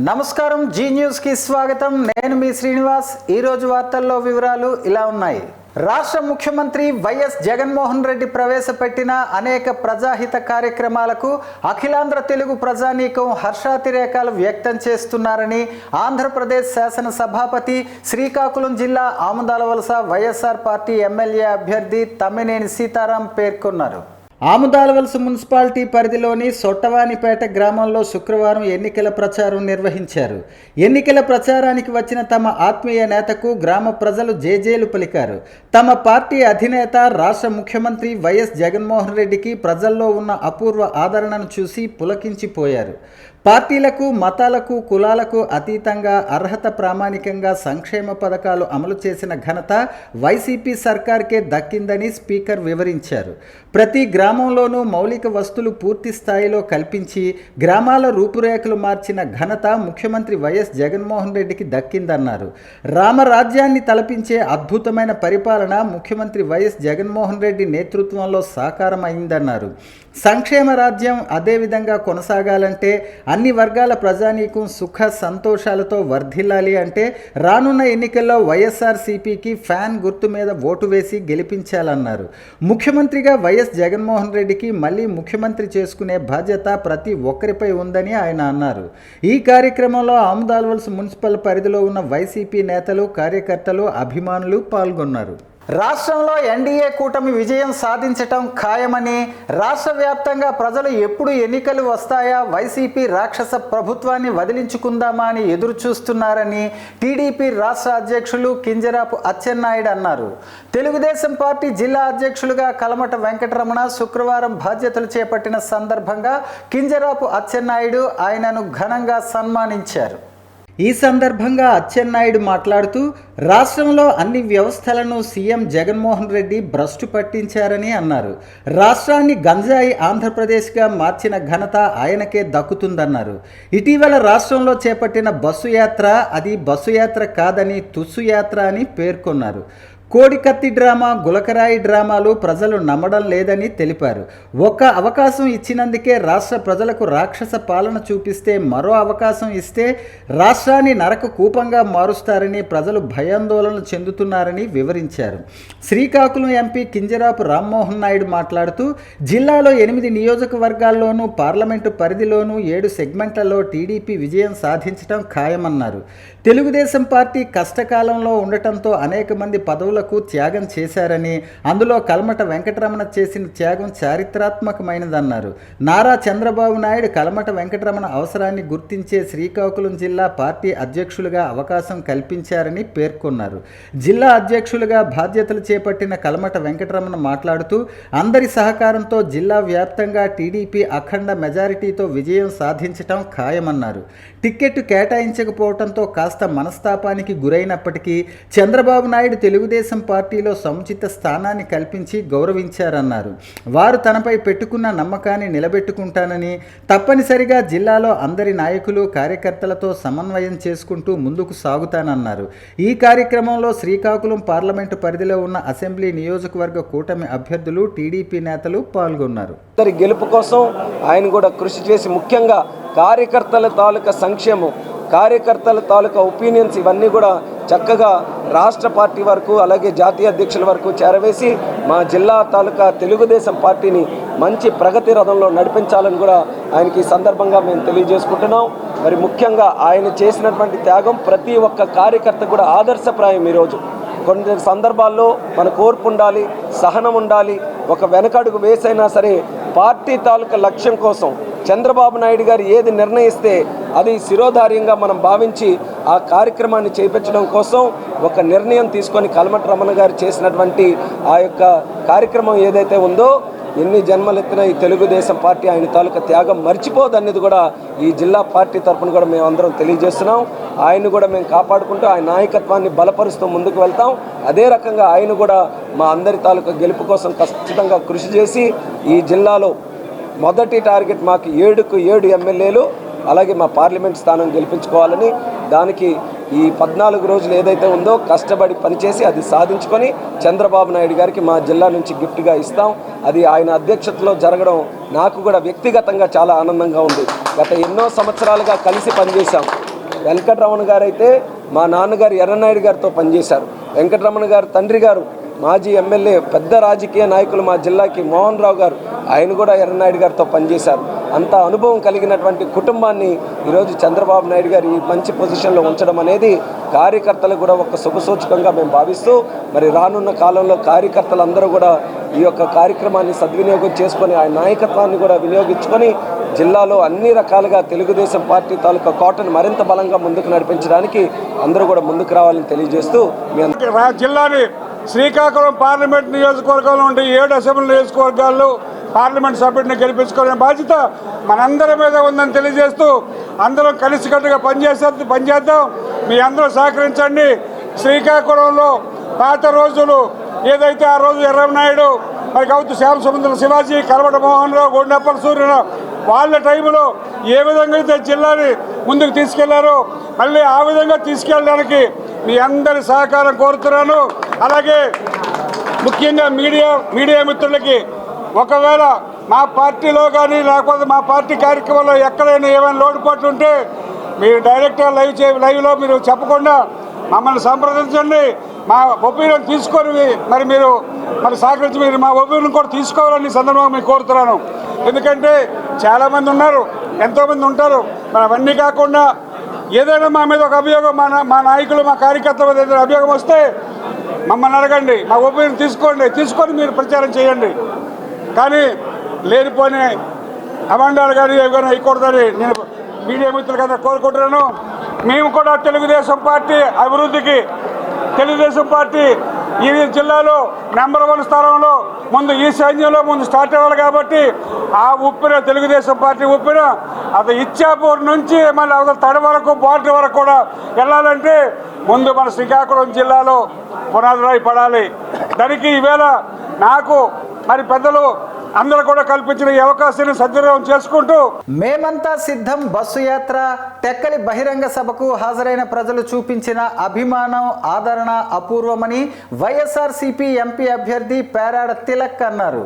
నమస్కారం, G news కి స్వాగతం. నేను మీ శ్రీనివాస్. ఈ రోజు వార్తల్లో వివరాలు ఇలా ఉన్నాయి. రాష్ట్ర ముఖ్యమంత్రి వైఎస్ జగన్మోహన్ రెడ్డి ప్రవేశపెట్టిన అనేక ప్రజాహిత కార్యక్రమాలకు అఖిలాంధ్ర తెలుగు ప్రజానీకం హర్షాతిరేకాలు వ్యక్తం చేస్తున్నారని ఆంధ్రప్రదేశ్ శాసన సభాపతి, శ్రీకాకుళం జిల్లా ఆముదాలవలస వైఎస్ఆర్ పార్టీ ఎమ్మెల్యే అభ్యర్థి తమ్మినేని సీతారాం పేర్కొన్నారు. ఆముదాలవలస మున్సిపాలిటీ పరిధిలోని సొట్టవానిపేట గ్రామంలో శుక్రవారం ఎన్నికల ప్రచారం నిర్వహించారు. ఎన్నికల ప్రచారానికి వచ్చిన తమ ఆత్మీయ నేతకు గ్రామ ప్రజలు జేజేలు పలికారు. తమ పార్టీ అధినేత రాష్ట్ర ముఖ్యమంత్రి వైఎస్ జగన్మోహన్ రెడ్డికి ప్రజల్లో ఉన్న అపూర్వ ఆదరణను చూసి పులకించిపోయారు. పార్టీలకు, మతాలకు, కులాలకు అతీతంగా అర్హత ప్రామాణికంగా సంక్షేమ పథకాలు అమలు చేసిన ఘనత వైసీపీ సర్కార్కే దక్కిందని స్పీకర్ వివరించారు. ప్రతి గ్రామంలోనూ మౌలిక వస్తువులు పూర్తి స్థాయిలో కల్పించి గ్రామాల రూపురేఖలు మార్చిన ఘనత ముఖ్యమంత్రి వైఎస్ జగన్మోహన్ రెడ్డికి దక్కిందన్నారు. రామరాజ్యాన్ని తలపించే అద్భుతమైన పరిపాలన ముఖ్యమంత్రి వైఎస్ జగన్మోహన్ రెడ్డి నేతృత్వంలో సాకారమైందన్నారు. సంక్షేమ రాజ్యం అదేవిధంగా కొనసాగాలంటే అన్ని వర్గాల ప్రజానీకం సుఖ సంతోషాలతో వర్ధిల్లాలి అంటే రానున్న ఎన్నికల్లో వైఎస్ఆర్సీపీకి ఫ్యాన్ గుర్తు మీద ఓటు వేసి గెలిపించాలన్నారు. ముఖ్యమంత్రిగా వైఎస్ జగన్మోహన్ రెడ్డికి మళ్ళీ ముఖ్యమంత్రి చేసుకునే బాధ్యత ప్రతి ఒక్కరిపై ఉందని ఆయన అన్నారు. ఈ కార్యక్రమంలో ఆముదాలవలస మున్సిపల్ పరిధిలో ఉన్న వైసీపీ నేతలు, కార్యకర్తలు, అభిమానులు పాల్గొన్నారు. రాష్ట్రంలో ఎన్డీఏ కూటమి విజయం సాధించటం ఖాయమని, రాష్ట్ర వ్యాప్తంగా ప్రజలు ఎప్పుడు ఎన్నికలు వస్తాయా, వైసీపీ రాక్షస ప్రభుత్వాన్ని వదిలించుకుందామా అని ఎదురు చూస్తున్నారని టీడీపీ రాష్ట్ర అధ్యక్షులు కింజరాపు అచ్చెన్నాయుడు అన్నారు. తెలుగుదేశం పార్టీ జిల్లా అధ్యక్షులుగా కలమట వెంకటరమణ శుక్రవారం బాధ్యతలు చేపట్టిన సందర్భంగా కింజరాపు అచ్చెన్నాయుడు ఆయనను ఘనంగా సన్మానించారు. ఈ సందర్భంగా అచ్చెన్నాయుడు మాట్లాడుతూ రాష్ట్రంలో అన్ని వ్యవస్థలను సీఎం జగన్మోహన్ రెడ్డి భ్రష్టు పట్టించారని అన్నారు. రాష్ట్రాన్ని గంజాయి ఆంధ్రప్రదేశ్గా మార్చిన ఘనత ఆయనకే దక్కుతుందన్నారు. ఇటీవల రాష్ట్రంలో చేపట్టిన బస్సు యాత్ర అది బస్సు యాత్ర కాదని తుస్సు యాత్ర అని పేర్కొన్నారు. కోడికత్తి డ్రామా, గులకరాయి డ్రామాలు ప్రజలు నమ్మడం లేదని తెలిపారు. ఒక్క అవకాశం ఇచ్చినందుకే రాష్ట్ర ప్రజలకు రాక్షస పాలన చూపిస్తే మరో అవకాశం ఇస్తే రాష్ట్రాన్ని నరక కూపంగా మారుస్తారని ప్రజలు భయాందోళన చెందుతున్నారని వివరించారు. శ్రీకాకుళం ఎంపీ కింజరాపు రామ్మోహన్ నాయుడు మాట్లాడుతూ జిల్లాలో 8 నియోజకవర్గాల్లోనూ పార్లమెంటు పరిధిలోనూ 7 సెగ్మెంట్లలో టీడీపీ విజయం సాధించడం ఖాయమన్నారు. తెలుగుదేశం పార్టీ కష్టకాలంలో ఉండటంతో అనేక మంది పదవులకు త్యాగం చేశారని, అందులో కల్మట వెంకటరమణ చేసిన త్యాగం చారిత్రాత్మకమైనదన్నారు. నారా చంద్రబాబు నాయుడు కల్మట వెంకటరమణ అవసరాన్ని గుర్తించే శ్రీకాకుళం జిల్లా పార్టీ అధ్యక్షులుగా అవకాశం కల్పించారని పేర్కొన్నారు. జిల్లా అధ్యక్షులుగా బాధ్యతలు చేపట్టిన కల్మట వెంకటరమణ మాట్లాడుతూ అందరి సహకారంతో జిల్లా వ్యాప్తంగా టీడీపీ అఖండ మెజారిటీతో విజయం సాధించటం ఖాయమన్నారు. టిక్కెట్ కేటాయించకపోవడంతో కాస్త మనస్తాపానికి గురైనప్పటికీ చంద్రబాబు నాయుడు తెలుగుదేశం పార్టీలో సముచిత స్థానాన్ని కల్పించి గౌరవించారన్నారు. వారు తనపై పెట్టుకున్న నమ్మకాన్ని నిలబెట్టుకుంటానని, తప్పనిసరిగా జిల్లాలో అందరి నాయకులు, కార్యకర్తలతో సమన్వయం చేసుకుంటూ ముందుకు సాగుతానన్నారు. ఈ కార్యక్రమంలో శ్రీకాకుళం పార్లమెంటు పరిధిలో ఉన్న అసెంబ్లీ నియోజకవర్గ కూటమి అభ్యర్థులు, టీడీపీ నేతలు పాల్గొన్నారు. గెలుపు కోసం ఆయన కూడా కృషి చేసి ముఖ్యంగా కార్యకర్తల తాలూకా సంక్షేమం, కార్యకర్తల తాలూకా ఒపీనియన్స్ ఇవన్నీ కూడా చక్కగా రాష్ట్ర పార్టీ వరకు అలాగే జాతీయ అధ్యక్షుల వరకు చేరవేసి మా జిల్లా తాలూకా తెలుగుదేశం పార్టీని మంచి ప్రగతి రథంలో నడిపించాలని కూడా ఆయనకి ఈ సందర్భంగా మేము తెలియజేసుకుంటున్నాం. మరి ముఖ్యంగా ఆయన చేసినటువంటి త్యాగం ప్రతి ఒక్క కార్యకర్త కూడా ఆదర్శప్రాయం. ఈరోజు కొన్ని సందర్భాల్లో మన కోర్పు ఉండాలి, సహనం ఉండాలి. ఒక వెనకడుగు వేసైనా సరే పార్టీ తాలూకా లక్ష్యం కోసం చంద్రబాబు నాయుడు గారు ఏది నిర్ణయిస్తే అది శిరోధార్యంగా మనం భావించి ఆ కార్యక్రమాన్ని చేపట్టడం కోసం ఒక నిర్ణయం తీసుకొని కల్మట రమణ గారు చేసినటువంటి ఆ యొక్క కార్యక్రమం ఏదైతే ఉందో, ఎన్ని జన్మలెత్తిన ఈ తెలుగుదేశం పార్టీ ఆయన తాలూకా త్యాగం మర్చిపోదనేది కూడా ఈ జిల్లా పార్టీ తరఫున కూడా మేము అందరం తెలియజేస్తున్నాం. ఆయన్ని కూడా మేము కాపాడుకుంటూ ఆయన నాయకత్వాన్ని బలపరుస్తూ ముందుకు వెళ్తాం. అదే రకంగా ఆయన కూడా మా అందరి తాలూకా గెలుపు కోసం ఖచ్చితంగా కృషి చేసి ఈ జిల్లాలో మొదటి టార్గెట్ మాకు 7కు 7 ఎమ్మెల్యేలు అలాగే మా పార్లమెంట్ స్థానం గెలిపించుకోవాలని, దానికి ఈ 14 రోజులు ఏదైతే ఉందో కష్టపడి పనిచేసి అది సాధించుకొని చంద్రబాబు నాయుడు గారికి మా జిల్లా నుంచి గిఫ్ట్గా ఇస్తాం. అది ఆయన అధ్యక్షతలో జరగడం నాకు కూడా వ్యక్తిగతంగా చాలా ఆనందంగా ఉంది. గత ఎన్నో సంవత్సరాలుగా కలిసి పనిచేశాం. వెంకటరమణ గారు అయితే మా నాన్నగారు ఎర్రనాయుడు గారితో పనిచేశారు. వెంకటరమణ గారు తండ్రి గారు మాజీ ఎమ్మెల్యే, పెద్ద రాజకీయ నాయకులు మా జిల్లాకి మోహన్ రావు గారు, ఆయన కూడా ఎర్రనాయుడు గారితో పనిచేశారు. అంత అనుభవం కలిగినటువంటి కుటుంబాన్ని ఈరోజు చంద్రబాబు నాయుడు గారు ఈ మంచి పొజిషన్లో ఉంచడం అనేది కార్యకర్తలకు కూడా ఒక శుభసూచకంగా మేము భావిస్తూ, మరి రానున్న కాలంలో కార్యకర్తలందరూ కూడా ఈ యొక్క కార్యక్రమాన్ని సద్వినియోగం చేసుకొని ఆయన నాయకత్వాన్ని కూడా వినియోగించుకొని జిల్లాలో అన్ని రకాలుగా తెలుగుదేశం పార్టీ తాలూకా కోటను మరింత బలంగా ముందుకు నడిపించడానికి అందరూ కూడా ముందుకు రావాలని తెలియజేస్తూ జిల్లాని శ్రీకాకుళం పార్లమెంట్ నియోజకవర్గంలో ఉండే 7 అసెంబ్లీ నియోజకవర్గాల్లో పార్లమెంట్ సభ్యుడిని గెలిపించుకునే బాధ్యత మనందరి మీద ఉందని తెలియజేస్తూ అందరం కలిసికట్టుగా పనిచేద్దాం. మీ అందరూ సహకరించండి. శ్రీకాకుళంలో పాత రోజులు ఏదైతే ఆ రోజు ఎర్రనాయుడు, మరి గౌతు శ్యామసుందర, శివాజీ, కలవట మోహన్ రావు, గొండప్పల సూర్యరావు వాళ్ళ టైంలో ఏ విధంగా అయితే జిల్లాని ముందుకు తీసుకెళ్లారో మళ్ళీ ఆ విధంగా తీసుకెళ్ళడానికి మీ అందరి సహకారం కోరుతున్నాను. అలాగే ముఖ్యంగా మీడియా మిత్రులకి ఒకవేళ మా పార్టీలో కానీ లేకపోతే మా పార్టీ కార్యక్రమంలో ఎక్కడైనా ఏమైనా లోటుపాట్లు ఉంటే మీరు డైరెక్ట్గా లైవ్లో మీరు చెప్పకుండా మమ్మల్ని సంప్రదించండి. మా ఒపీనియన్ తీసుకొని మరి సహకరించి మీరు మా ఒపీనియన్ కూడా తీసుకోవాలని సందర్భంగా మీకు కోరుతున్నాను. ఎందుకంటే చాలామంది ఉన్నారు, ఎంతోమంది ఉంటారు. మరి అవన్నీ కాకుండా ఏదైనా మా మీద ఒక అభియోగం, మా నాయకులు, మా కార్యకర్తల మీద ఏదైనా అభియోగం వస్తే మమ్మల్ని అడగండి, మా ఒపీనియన్ తీసుకొని మీరు ప్రచారం చేయండి. కానీ లేనిపోయిన అమండాలు కానీ ఏమైనా ఇవ్వకూడదని నేను మీడియా మిత్రులు కదా కోరుకుంటున్నాను. మేము కూడా తెలుగుదేశం పార్టీ అభివృద్ధికి, తెలుగుదేశం పార్టీ ఈ జిల్లాలో నెంబర్ 1 స్థానంలో ముందు ఈ సైన్యంలో ముందు స్టార్ట్ అవ్వాలి. కాబట్టి ఆ ఉప్పిన తెలుగుదేశం పార్టీ ఉప్పిన అది ఇచ్చాపూర్ నుంచి మళ్ళీ తడి వరకు, బార్డర్ వరకు కూడా వెళ్ళాలంటే ముందు మన శ్రీకాకుళం జిల్లాలో పునాదురాయి పడాలి. దానికి ఈవేళ నాకు మరి పెద్దలు అందరూ కూడా కల్పించిన ఈ అవకాశాన్ని సద్వినియోగం చేసుకుంటూ మేమంతా సిద్ధం బస్సు యాత్ర టెక్కలి బహిరంగ సభకు హాజరైన ప్రజలు చూపించిన అభిమానం, ఆదరణ అపూర్వమని వైఎస్ఆర్సీపీ ఎంపీ అభ్యర్థి పేరాడ తిలక్ అన్నారు.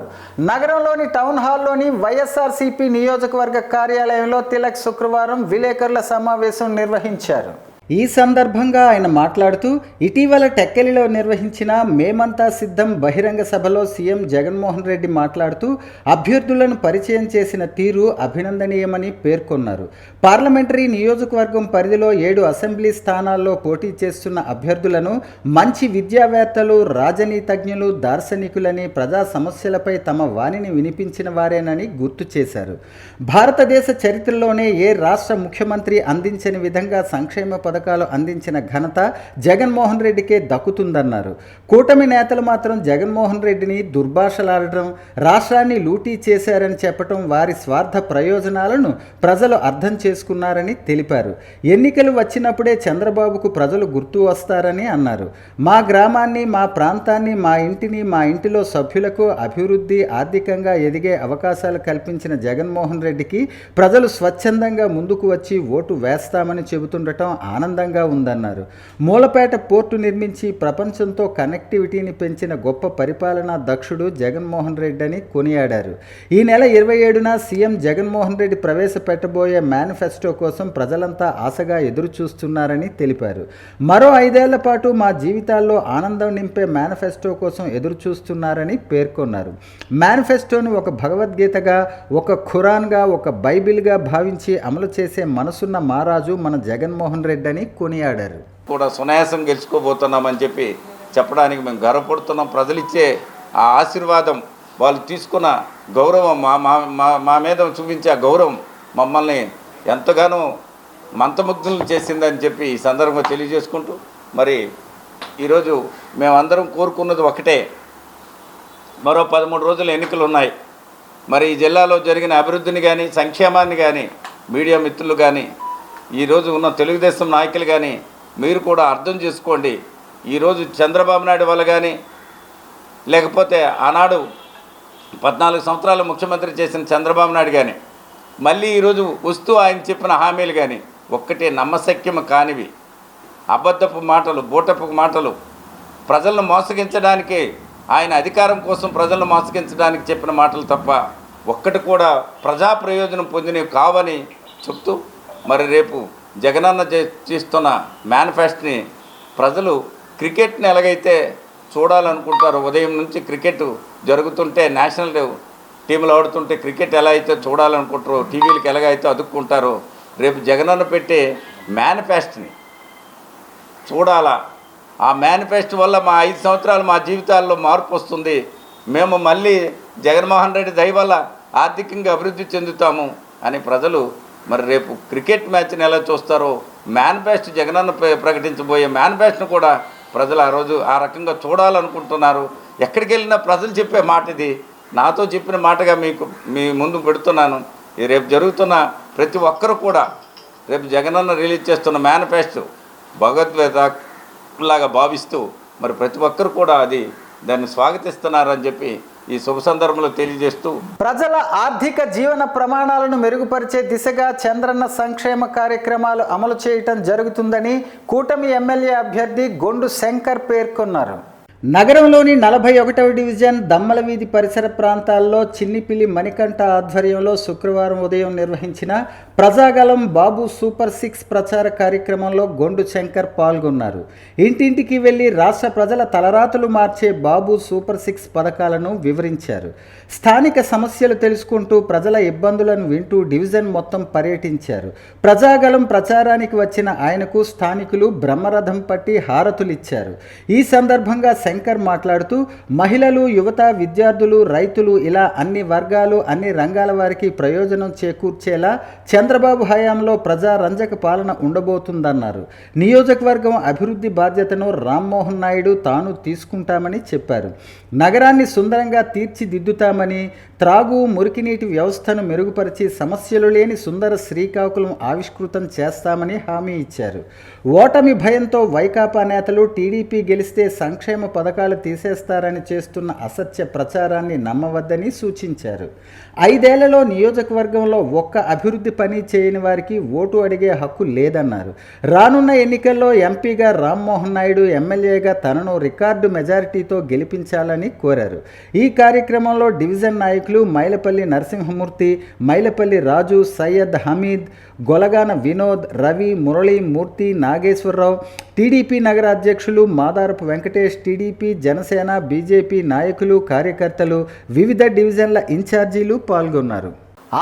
నగరంలోని టౌన్ హాల్లోని వైఎస్ఆర్సీపీ నియోజకవర్గ కార్యాలయంలో తిలక్ శుక్రవారం విలేకరుల సమావేశం నిర్వహించారు. ఈ సందర్భంగా ఆయన మాట్లాడుతూ ఇటీవల టెక్కలిలో నిర్వహించిన మేమంతా సిద్ధం బహిరంగ సభలో సీఎం జగన్మోహన్ రెడ్డి మాట్లాడుతూ అభ్యర్థులను పరిచయం చేసిన తీరు అభినందనీయమని పేర్కొన్నారు. పార్లమెంటరీ నియోజకవర్గం పరిధిలో 7 అసెంబ్లీ స్థానాల్లో పోటీ చేస్తున్న అభ్యర్థులను మంచి విద్యావేత్తలు, రాజనీతిజ్ఞులు, దార్శనికులని, ప్రజా సమస్యలపై తమ వాణిని వినిపించిన వారేనని గుర్తు చేశారు. భారతదేశ చరిత్రలోనే ఏ రాష్ట్ర ముఖ్యమంత్రి అందించని విధంగా సంక్షేమ పథకాలు అందించిన ఘనత జగన్మోహన్ రెడ్డికే దక్కుతుందన్నారు. కూటమి నేతలు మాత్రం జగన్మోహన్ రెడ్డిని దుర్భాషలాడడం, రాష్ట్రాన్ని లూటీ చేశారని చెప్పడం వారి స్వార్థ ప్రయోజనాలను ప్రజలు అర్థం చేసుకున్నారని తెలిపారు. ఎన్నికలు వచ్చినప్పుడే చంద్రబాబుకు ప్రజలు గుర్తు వస్తారని అన్నారు. మా గ్రామాన్ని, మా ప్రాంతాన్ని, మా ఇంటిని, మా ఇంటిలో సభ్యులకు అభివృద్ధి, ఆర్థికంగా ఎదిగే అవకాశాలు కల్పించిన జగన్మోహన్ రెడ్డికి ప్రజలు స్వచ్ఛందంగా ముందుకు వచ్చి ఓటు వేస్తామని చెబుతుండటం ఆనందంగా ఉందన్నారు. మూలపేట పోర్టు నిర్మించి ప్రపంచంతో కనెక్టివిటీని పెంచిన గొప్ప పరిపాలనా దక్షుడు జగన్మోహన్ రెడ్డి అని కొనియాడారు. ఈ నెల 27న సీఎం జగన్మోహన్ రెడ్డి ప్రవేశపెట్టబోయే మేనిఫెస్టో కోసం ప్రజలంతా ఆశగా ఎదురు చూస్తున్నారని తెలిపారు. మరో 5 ఏళ్ల పాటు మా జీవితాల్లో ఆనందం నింపే మేనిఫెస్టో కోసం ఎదురు చూస్తున్నారని పేర్కొన్నారు. మేనిఫెస్టోను ఒక భగవద్గీతగా, ఒక ఖురాన్గా, ఒక బైబిల్గా భావించి అమలు చేసే మనసున్న మహారాజు మన జగన్మోహన్ రెడ్డి అని కొనియాడారు. కూడా సునాయాసం గెలుచుకోబోతున్నామని చెప్పి చెప్పడానికి మేము గర్వపడుతున్నాం. ప్రజలిచ్చే ఆ ఆశీర్వాదం, వాళ్ళు తీసుకున్న గౌరవం, మా మీద చూపించే ఆ గౌరవం మమ్మల్ని ఎంతగానో మంత్రముగ్ధులను చేసిందని చెప్పి ఈ సందర్భంగా తెలియజేసుకుంటూ, మరి ఈరోజు మేమందరం కోరుకున్నది ఒకటే, మరో 13 రోజులు ఎన్నికలు ఉన్నాయి. మరి ఈ జిల్లాలో జరిగిన అభివృద్ధిని కానీ, సంక్షేమాన్ని కానీ మీడియా మిత్రులు కానీ, ఈరోజు ఉన్న తెలుగుదేశం నాయకులు కానీ మీరు కూడా అర్థం చేసుకోండి. ఈరోజు చంద్రబాబు నాయుడు వల్ల కానీ, లేకపోతే ఆనాడు 14 సంవత్సరాలు ముఖ్యమంత్రి చేసిన చంద్రబాబు నాయుడు కానీ, మళ్ళీ ఈరోజు వస్తూ ఆయన చెప్పిన హామీలు కానీ ఒక్కటే నమ్మశక్యం కానివి, అబద్ధపు మాటలు, బూటపు మాటలు, ప్రజలను మోసగించడానికి, ఆయన అధికారం కోసం ప్రజలను మోసగించడానికి చెప్పిన మాటలు తప్ప ఒక్కటి కూడా ప్రజా ప్రయోజనం పొందినవి కావని చెప్తూ, మరి రేపు జగనన్న చేస్తున్న మేనిఫెస్టోని ప్రజలు క్రికెట్ని ఎలాగైతే చూడాలనుకుంటారో, ఉదయం నుంచి క్రికెట్ జరుగుతుంటే నేషనల్ టీంలు ఆడుతుంటే క్రికెట్ ఎలా అయితే చూడాలనుకుంటారో, టీవీలకు ఎలాగైతే అదుక్కుంటారో, రేపు జగనన్న పెట్టే మేనిఫెస్టోని చూడాలా. ఆ మేనిఫెస్టో వల్ల మా 5 సంవత్సరాలు మా జీవితాల్లో మార్పు వస్తుంది, మేము మళ్ళీ జగన్మోహన్ రెడ్డి దయ వల్ల ఆర్థికంగా అభివృద్ధి చెందుతాము అని ప్రజలు మరి రేపు క్రికెట్ మ్యాచ్ని ఎలా చూస్తారో, మేనిఫెస్టో జగనన్న ప్రకటించబోయే మేనిఫెస్టోని కూడా ప్రజలు ఆ రోజు ఆ రకంగా చూడాలనుకుంటున్నారు. ఎక్కడికి వెళ్ళినా ప్రజలు చెప్పే మాట ఇది, నాతో చెప్పిన మాటగా మీ ముందు పెడుతున్నాను. రేపు జరుగుతున్న ప్రతి ఒక్కరు కూడా రేపు జగనన్న రిలీజ్ చేస్తున్న మేనిఫెస్టో భగవద్గీతలాగా భావిస్తూ మరి ప్రతి ఒక్కరు కూడా దాన్ని స్వాగతిస్తున్నారని చెప్పి ఈ శుభ సందర్భంలో తెలియజేస్తూ, ప్రజల ఆర్థిక జీవన ప్రమాణాలను మెరుగుపరిచే దిశగా చంద్రన్న సంక్షేమ కార్యక్రమాలు అమలు చేయటం జరుగుతుందని కూటమి ఎమ్మెల్యే అభ్యర్థి గొండు శంకర్ పేర్కొన్నారు. నగరంలోని 41వ డివిజన్ దమ్మల వీధి పరిసర ప్రాంతాల్లో చిన్నిపిల్లి మణికంఠ ఆధ్వర్యంలో శుక్రవారం ఉదయం నిర్వహించిన ప్రజాగలం బాబు సూపర్ 6 ప్రచార కార్యక్రమంలో గొండు శంకర్ పాల్గొన్నారు. ఇంటింటికి వెళ్లి రాష్ట్ర ప్రజల తలరాతలు మార్చే బాబు సూపర్ 6 పథకాలను వివరించారు. స్థానిక సమస్యలు తెలుసుకుంటూ ప్రజల ఇబ్బందులను వింటూ డివిజన్ మొత్తం పర్యటించారు. ప్రజాగలం ప్రచారానికి వచ్చిన ఆయనకు స్థానికులు బ్రహ్మరథం పట్టి హారతులిచ్చారు. ఈ సందర్భంగా శంకర్ మాట్లాడుతూ మహిళలు, యువత, విద్యార్థులు, రైతులు ఇలా అన్ని వర్గాలు, అన్ని రంగాల వారికి ప్రయోజనం చేకూర్చేలా చంద్రబాబు హయాంలో ప్రజారంజక పాలన ఉండబోతుందన్నారు. నియోజకవర్గం అభివృద్ధి బాధ్యతను రామ్మోహన్ నాయుడు తాను తీసుకుంటామని చెప్పారు. నగరాన్ని సుందరంగా తీర్చిదిద్దుతామని, త్రాగు, మురికినీటి వ్యవస్థను మెరుగుపరిచి సమస్యలు లేని సుందర శ్రీకాకుళం ఆవిష్కృతం చేస్తామని హామీ ఇచ్చారు. ఓటమి భయంతో వైకాపా నేతలు టీడీపీ గెలిస్తే సంక్షేమ పథకాలు తీసేస్తారని చేస్తున్న అసత్య ప్రచారాన్ని నమ్మవద్దని సూచించారు. 5 ఏళ్లలో నియోజకవర్గంలో ఒక్క అభివృద్ధి పని చేయని వారికి ఓటు అడిగే హక్కు లేదన్నారు. రానున్న ఎన్నికల్లో ఎంపీగా రామ్మోహన్ నాయుడు, ఎమ్మెల్యేగా తనను రికార్డు మెజారిటీతో గెలిపించాలని కోరారు. ఈ కార్యక్రమంలో డివిజన్ నాయకులు మైలపల్లి నరసింహమూర్తి, మైలపల్లి రాజు, సయ్యద్ హమీద్, గొలగాన వినోద్, రవి, మురళి, మూర్తి, నాగేశ్వరరావు, టీడీపీ నగర అధ్యక్షులు మాదారపు వెంకటేష్, టీడీపీ, జనసేన, బీజేపీ నాయకులు, కార్యకర్తలు, వివిధ డివిజన్ల ఇన్ఛార్జీలు పాల్గొన్నారు.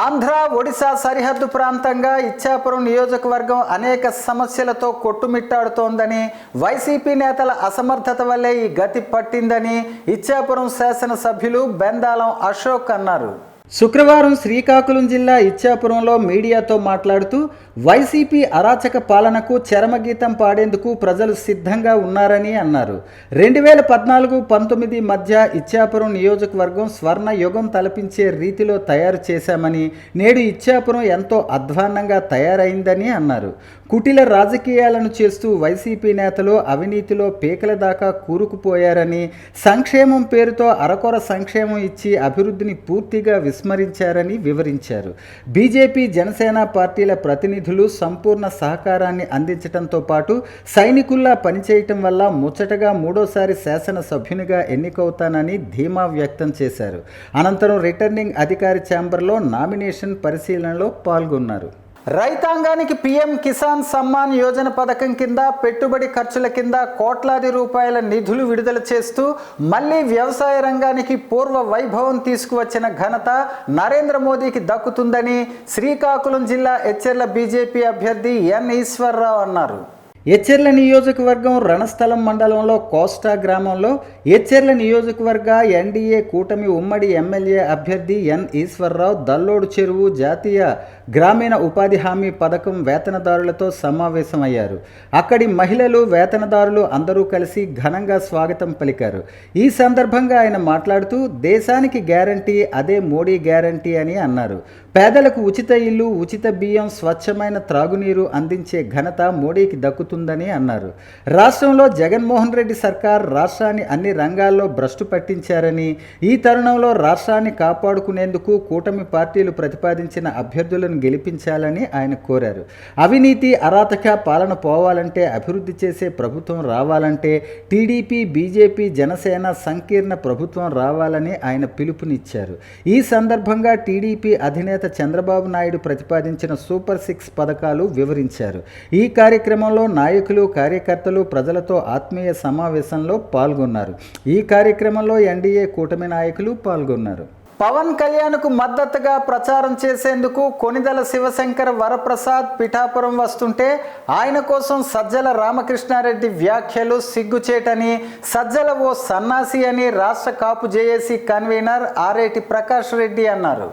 ఆంధ్ర, ఒడిశా సరిహద్దు ప్రాంతంగా ఇచ్చాపురం నియోజకవర్గం అనేక సమస్యలతో కొట్టుమిట్టాడుతోందని, వైసీపీ నేతల అసమర్థత వల్లే ఈ గతి పట్టిందని ఇచ్చాపురం శాసనసభ్యులు బెందాలం అశోక్ అన్నారు. శుక్రవారం శ్రీకాకుళం జిల్లా ఇచ్చాపురంలో మీడియాతో మాట్లాడుతూ వైసీపీ అరాచక పాలనకు చరమగీతం పాడేందుకు ప్రజలు సిద్ధంగా ఉన్నారని అన్నారు. 2014-19 మధ్య ఇచ్చాపురం నియోజకవర్గం స్వర్ణ యుగం తలపించే రీతిలో తయారు చేశామని, నేడు ఇచ్చాపురం ఎంతో అధ్వాన్నంగా తయారైందని అన్నారు. కుటిల రాజకీయాలను చేస్తూ వైసీపీ నేతలు అవినీతిలో పీకల దాకా కూరుకుపోయారని, సంక్షేమం పేరుతో అరకొర సంక్షేమం ఇచ్చి అభివృద్ధిని పూర్తిగా విస్మరించారని వివరించారు. బీజేపీ, జనసేన పార్టీల ప్రతినిధులు సంపూర్ణ సహకారాన్ని అందించడంతో పాటు సైనికుల్లా పనిచేయటం వల్ల ముచ్చటగా 3వసారి శాసనసభ్యునిగా ఎన్నికవుతానని ధీమా వ్యక్తం చేశారు. అనంతరం రిటర్నింగ్ అధికారి ఛాంబర్లో నామినేషన్ పరిశీలనలో పాల్గొన్నారు. రైతాంగానికి పీఎం కిసాన్ సమ్మాన్ యోజన పథకం కింద పెట్టుబడి ఖర్చుల కింద కోట్లాది రూపాయల నిధులు విడుదల చేస్తూ మళ్లీ వ్యవసాయ రంగానికి పూర్వ వైభవం తీసుకువచ్చిన ఘనత నరేంద్ర మోదీకి దక్కుతుందని శ్రీకాకుళం జిల్లా ఎచ్చెర్ల బీజేపీ అభ్యర్థి ఎన్ ఈశ్వర్రావు అన్నారు. ఎచ్చెర్ల నియోజకవర్గం రణస్థలం మండలంలో కోస్టా గ్రామంలో ఎచ్చెర్ల నియోజకవర్గ ఎన్డీఏ కూటమి ఉమ్మడి ఎమ్మెల్యే అభ్యర్థి ఎన్ ఈశ్వర్రావు దల్లోడు చెరువు జాతీయ గ్రామీణ ఉపాధి హామీ పథకం వేతనదారులతో సమావేశమయ్యారు. అక్కడి మహిళలు, వేతనదారులు అందరూ కలిసి ఘనంగా స్వాగతం పలికారు. ఈ సందర్భంగా ఆయన మాట్లాడుతూ దేశానికి గ్యారంటీ అదే మోడీ గ్యారంటీ అని అన్నారు. పేదలకు ఉచిత ఇల్లు, ఉచిత బియ్యం, స్వచ్ఛమైన త్రాగునీరు అందించే ఘనత మోడీకి దక్కుతుంది కోరుతుందని అన్నారు. రాష్ట్రంలో జగన్మోహన్ రెడ్డి సర్కార్ రాష్ట్రాన్ని అన్ని రంగాల్లో భ్రష్టు పట్టించారని, ఈ తరుణంలో రాష్ట్రాన్ని కాపాడుకునేందుకు కూటమి పార్టీలు ప్రతిపాదించిన అభ్యర్థులను గెలిపించాలని ఆయన కోరారు. అవినీతి అరాతక పాలన పోవాలంటే, అభివృద్ధి చేసే ప్రభుత్వం రావాలంటే టీడీపీ, బీజేపీ, జనసేన సంకీర్ణ ప్రభుత్వం రావాలని ఆయన పిలుపునిచ్చారు. ఈ సందర్భంగా టీడీపీ అధినేత చంద్రబాబు నాయుడు ప్రతిపాదించిన సూపర్ 6 పథకాలు వివరించారు. ఈ కార్యక్రమంలో నాయకులు, కార్యకర్తలు ప్రజలతో ఆత్మీయ సమావేశంలో పాల్గొన్నారు. ఈ కార్యక్రమంలో ఎన్డీఏ కూటమి నాయకులు పాల్గొన్నారు. పవన్ కళ్యాణ్కు మద్దతుగా ప్రచారం చేసేందుకు కొనిదెల శివశంకర్ వరప్రసాద్ పిఠాపురం వస్తుంటే ఆయన కోసం సజ్జల రామకృష్ణారెడ్డి వ్యాఖ్యలు సిగ్గుచేటని, సజ్జల ఓ సన్నాసి అని రాష్ట్ర కాపు జేఏసీ కన్వీనర్ ఆరేటి ప్రకాష్ రెడ్డి అన్నారు.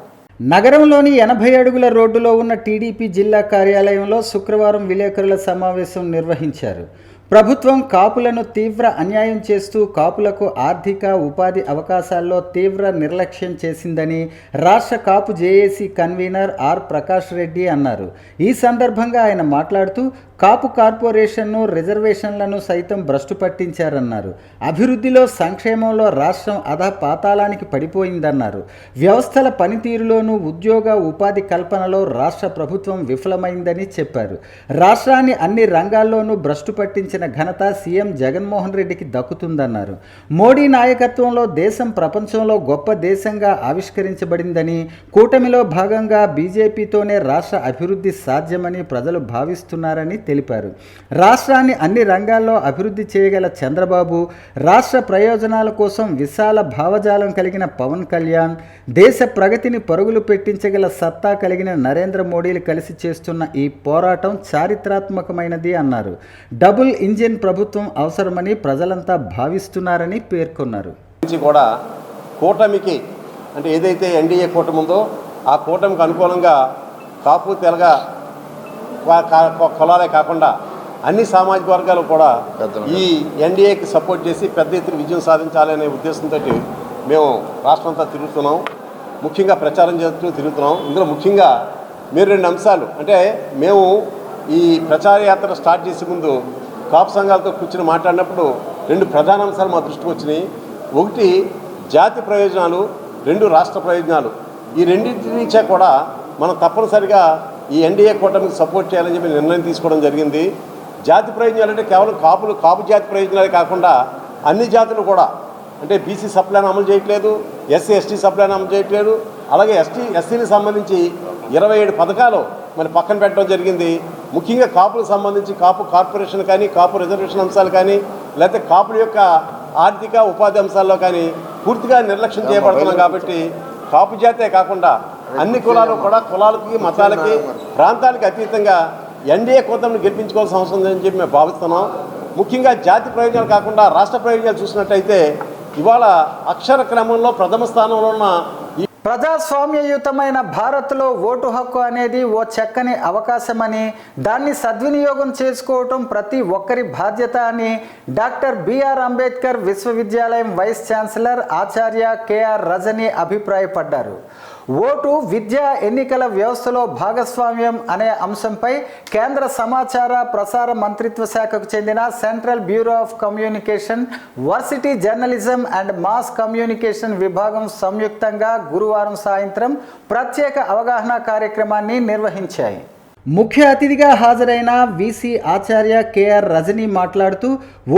నగరంలోని 80 అడుగుల రోడ్డులో ఉన్న టీడీపీ జిల్లా కార్యాలయంలో శుక్రవారం విలేకరుల సమావేశం నిర్వహించారు. ప్రభుత్వం కాపులను తీవ్ర అన్యాయం చేస్తూ కాపులకు ఆర్థిక, ఉపాధి అవకాశాల్లో తీవ్ర నిర్లక్ష్యం చేసిందని రాష్ట్ర Kapu JAC convener R Prakash Reddy అన్నారు. ఈ సందర్భంగా ఆయన మాట్లాడుతూ కాపు కార్పొరేషన్ను, రిజర్వేషన్లను సైతం భ్రష్టు పట్టించారన్నారు. అభివృద్ధిలో, సంక్షేమంలో రాష్ట్రం పాతాళానికి పడిపోయిందన్నారు. వ్యవస్థల పనితీరులోనూ, ఉద్యోగ ఉపాధి కల్పనలో రాష్ట్ర ప్రభుత్వం విఫలమైందని చెప్పారు. రాష్ట్రాన్ని అన్ని రంగాల్లోనూ భ్రష్టు పట్టించిన ఘనత సీఎం జగన్మోహన్ రెడ్డికి దక్కుతుందన్నారు. మోడీ నాయకత్వంలో దేశం ప్రపంచంలో గొప్ప దేశంగా ఆవిష్కరించబడిందని, కూటమిలో భాగంగా బీజేపీతోనే రాష్ట్ర అభివృద్ధి సాధ్యమని ప్రజలు భావిస్తున్నారని తెలిపారు. రాష్ట్రాన్ని అన్ని రంగాల్లో అభివృద్ధి చేయగల చంద్రబాబు, రాష్ట్ర ప్రయోజనాల కోసం విశాల భావజాలం కలిగిన పవన్ కళ్యాణ్, దేశ ప్రగతిని పరుగులు పెట్టించగల సత్తా కలిగిన నరేంద్ర మోడీలు కలిసి చేస్తున్న ఈ పోరాటం చారిత్రాత్మకమైనది అన్నారు. డబుల్ ఇంజిన్ ప్రభుత్వం అవసరమని ప్రజలంతా భావిస్తున్నారని పేర్కొన్నారు. కూడా కూటమికి అంటే ఏదైతే ఎన్డీఏ కూటమి ఉందో ఆ కూటమికి అనుకూలంగా కాపు, తెలగ కులాలే కాకుండా అన్ని సామాజిక వర్గాలు కూడా ఈ ఎన్డీఏకి సపోర్ట్ చేసి పెద్ద ఎత్తున విజయం సాధించాలనే ఉద్దేశంతో మేము రాష్ట్రం అంతా తిరుగుతున్నాం. ముఖ్యంగా ప్రచారం చేస్తూ తిరుగుతున్నాం. ఇందులో ముఖ్యంగా మీరు 2 అంశాలు అంటే మేము ఈ ప్రచార యాత్ర స్టార్ట్ చేసే ముందు కాపు సంఘాలతో కూర్చొని మాట్లాడినప్పుడు 2 ప్రధాన అంశాలు మా దృష్టికి వచ్చినాయి. ఒకటి జాతి ప్రయోజనాలు, 2 రాష్ట్ర ప్రయోజనాలు. ఈ రెండింటి నుంచే కూడా మనం తప్పనిసరిగా ఈ ఎన్డీఏ కూటమికి సపోర్ట్ చేయాలని చెప్పి నిర్ణయం తీసుకోవడం జరిగింది. జాతి ప్రయోజనాలు అంటే కేవలం కాపు జాతి ప్రయోజనాలే కాకుండా అన్ని జాతులు కూడా అంటే బీసీ సప్లైని అమలు చేయట్లేదు, ఎస్సీ ఎస్టీ సప్లైని అమలు చేయట్లేదు. అలాగే ఎస్సీలకు సంబంధించి 27 పథకాలు మరి పక్కన పెట్టడం జరిగింది. ముఖ్యంగా కాపులకు సంబంధించి కాపు కార్పొరేషన్ కానీ, కాపు రిజర్వేషన్ అంశాలు కానీ, లేకపోతే కాపుల యొక్క ఆర్థిక ఉపాధి అంశాల్లో కానీ పూర్తిగా నిర్లక్ష్యం చేయబడుతున్నాం. కాబట్టి కాపు జాతే కాకుండా అన్ని కులాలు కూడా కులాలకి, మతాలకి, ప్రాంతాలకి అతీతంగా ఎన్డీఏ కూటమిని గెలిపించుకోవాల్సిన అవసరం ఉందని చెప్పి మేము భావిస్తున్నాం. ముఖ్యంగా జాతి ప్రయోజనాలు కాకుండా రాష్ట్ర ప్రయోజనాలు చూసినట్టయితే ఇవాళ అక్షర క్రమంలో ప్రథమ స్థానంలో ఉన్న ప్రజాస్వామ్యయుతమైన భారత్లో ఓటు హక్కు అనేది ఓ చక్కని అవకాశమని, దాన్ని సద్వినియోగం చేసుకోవటం ప్రతి ఒక్కరి బాధ్యత అని డాక్టర్ బిఆర్ అంబేద్కర్ విశ్వవిద్యాలయం వైస్ ఛాన్సలర్ ఆచార్య కేఆర్ రజని అభిప్రాయపడ్డారు. ఓటు, విద్య, ఎన్నికల వ్యవస్థలో భాగస్వామ్యం అనే అంశంపై కేంద్ర సమాచార ప్రసార మంత్రిత్వ శాఖకు చెందిన central bureau of communication, varsity journalism and mass communication విభాగం సంయుక్తంగా గురువారం సాయంత్రం ప్రత్యేక అవగాహన కార్యక్రమాన్ని నిర్వహించాయి. ముఖ్య అతిథిగా హాజరైన వీసీ ఆచార్య కేఆర్ రజని మాట్లాడుతూ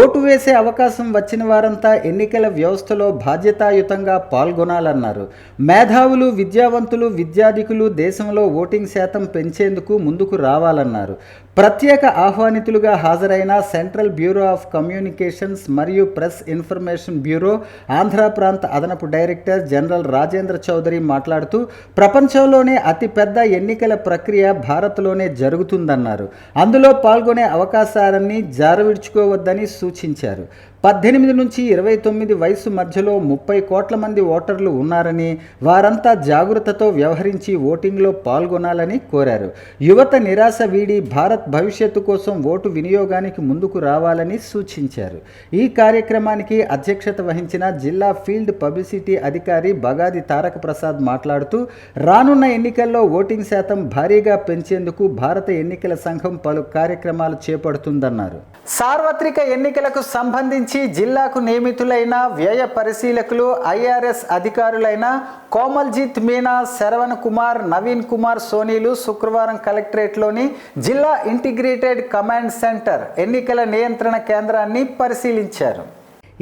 ఓటు వేసే అవకాశం వచ్చిన వారంతా ఎన్నికల వ్యవస్థలో బాధ్యతాయుతంగా పాల్గొనాలన్నారు. మేధావులు, విద్యావంతులు, విద్యాధికులు దేశంలో ఓటింగ్ శాతం పెంచేందుకు ముందుకు రావాలన్నారు. ప్రత్యేక ఆహ్వానితులుగా హాజరైన సెంట్రల్ బ్యూరో ఆఫ్ కమ్యూనికేషన్స్ మరియు ప్రెస్ ఇన్ఫర్మేషన్ బ్యూరో ఆంధ్ర ప్రాంత అదనపు డైరెక్టర్ జనరల్ రాజేంద్ర చౌదరి మాట్లాడుతూ ప్రపంచంలోనే అతిపెద్ద ఎన్నికల ప్రక్రియ భారత్లోనే జరుగుతుందన్నారు. అందులో పాల్గొనే అవకాశాలన్నీ జారవిడ్చుకోవద్దని సూచించారు. 18 నుంచి 29 వయసు మధ్యలో 30 కోట్ల మంది ఓటర్లు ఉన్నారని, వారంతా జాగృతతో వ్యవహరించి ఓటింగ్లో పాల్గొనాలని కోరారు. యువత నిరాశ వీడి భారత్ భవిష్యత్తు కోసం ఓటు వినియోగానికి ముందుకు రావాలని సూచించారు. ఈ కార్యక్రమానికి అధ్యక్షత వహించిన జిల్లా ఫీల్డ్ పబ్లిసిటీ అధికారి బగాది తారక ప్రసాద్ మాట్లాడుతూ, రానున్న ఎన్నికల్లో ఓటింగ్ శాతం భారీగా పెంచేందుకు భారత ఎన్నికల సంఘం పలు కార్యక్రమాలు చేపడుతుందన్నారు. సార్వత్రిక ఎన్నికలకు సంబంధించి జిల్లాకు నియమితులైన వ్యయ పరిశీలకులు ఐఆర్ఎస్ అధికారులైన కోమల్జిత్ మీనా, శరవణ్ కుమార్, నవీన్ కుమార్ సోనీలు శుక్రవారం కలెక్టరేట్లోని జిల్లా ఇంటిగ్రేటెడ్ కమాండ్ సెంటర్ ఎన్నికల నియంత్రణ కేంద్రాన్ని పరిశీలించారు.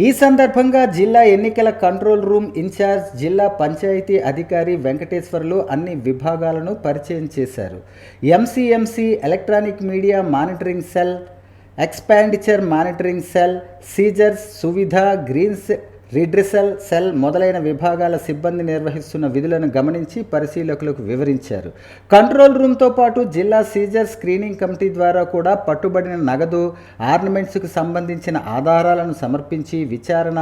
ఈ సందర్భంగా జిల్లా ఎన్నికల కంట్రోల్ రూమ్ ఇన్ఛార్జ్ జిల్లా పంచాయతీ అధికారి వెంకటేశ్వర్లు అన్ని విభాగాలను పరిచయం చేశారు. MCMC, electronic media monitoring cell, expenditure monitoring cell, seizures, Suvidha, grievance redressal cell మొదలైన విభాగాల సిబ్బంది నిర్వహిస్తున్న విధులను గమనించి పరిశీలకులకు వివరించారు. కంట్రోల్ రూమ్తో పాటు జిల్లా సీజర్ స్క్రీనింగ్ కమిటీ ద్వారా కూడా పట్టుబడిన నగదు, ఆర్నమెంట్స్కు సంబంధించిన ఆధారాలను సమర్పించి విచారణ,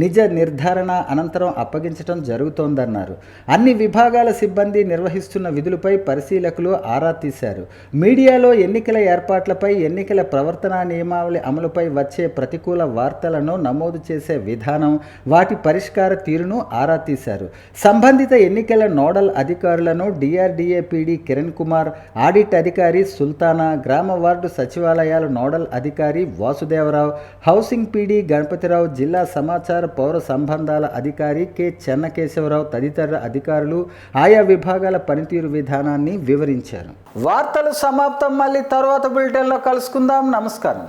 నిజ నిర్ధారణ అనంతరం అప్పగించడం జరుగుతోందన్నారు. అన్ని విభాగాల సిబ్బంది నిర్వహిస్తున్న విధులపై పరిశీలకులు ఆరా తీశారు. మీడియాలో ఎన్నికల ఏర్పాట్లపై, ఎన్నికల ప్రవర్తనా నియమావళి అమలుపై వచ్చే ప్రతికూల వార్తలను నమోదు చేసే విధానం, వాటి పరిష్కార తీరును ఆరా తీశారు. సంబంధిత ఎన్నికల నోడల్ అధికారులను DRDA PD Kiran Kumar, audit అధికారి సుల్తానా, గ్రామ వార్డు సచివాలయాల నోడల్ అధికారి వాసుదేవరావు, హౌసింగ్ పీడీ గణపతిరావు, జిల్లా సమాచార పౌర సంబంధాల అధికారి కె చెన్నకేశవరావు తదితర అధికారులు ఆయా విభాగాల పనితీరు విధానాన్ని వివరించారు. వార్తలు సమాప్తం. మళ్ళీ తర్వాత బులెటిన్లో కలుసుకుందాం. నమస్కారం.